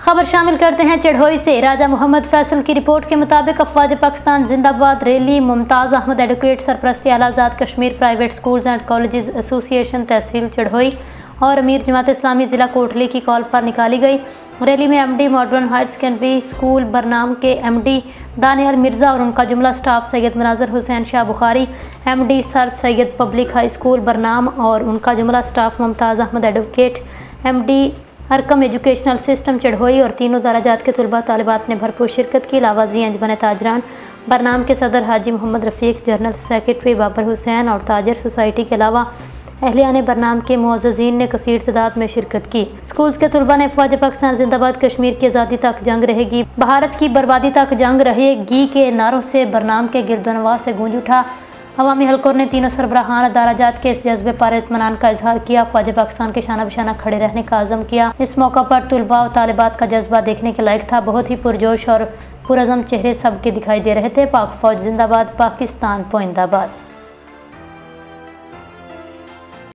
खबर शामिल करते हैं चढ़ोई से। राजा मोहम्मद फैसल की रिपोर्ट के मुताबिक अफवाज पाकिस्तान जिंदाबाद रैली मुमताज़ अहमद एडवोकेट सरपरस्ती आला Azad Kashmir private schools and colleges association तहसील चढ़ोई और अमीर जमात इस्लामी ज़िला कोटली की कॉल पर निकाली गई। रैली में MD modern higher secondary school Barnam के एमडी दानियाल मिर्ज़ा और उनका जुमला staff Syed Munazir Hussain Shah Bukhari, MD sir Syed public high school Barnam और उनका जुमला staff Mumtaz Ahmed advocate, MD Arqam educational system Charhoi और तीनों दराजात के तलबा तालिबात ने भरपूर शिरकत की। लावाजी अंजमन ताजरान बरनाम के सदर हाजी मोहम्मद रफ़ीक, जनरल सेक्रेटरी बाबर हुसैन और ताजर सोसाइटी के अलावा अहलियान बरनाम के मुअज़्ज़ज़ीन ने कसीर तादाद में शिरकत की। स्कूल्स के तलबा ने अफवाज पाकिस्तान जिंदाबाद, कश्मीर की आज़ादी तक जंग रहेगी, भारत की बर्बादी तक जंग रहेगी के नारों से बरनाम के गिरदोनवा से गूंज उठा। अवामी हलकों ने तीनों सरबराहान दराजात के इस जज्बे पर इत्मीनान का इजहार किया, अफवाज पाकिस्तान के शाना बशाना खड़े रहने का आज़म किया। इस मौका पर तलबा और तालिबात का जज्बा देखने के लायक था। बहुत ही पुरजोश और पुरअज़म चेहरे सबके दिखाई दे रहे थे। पाक फौज जिंदाबाद, पाकिस्तान पोइंदाबाद।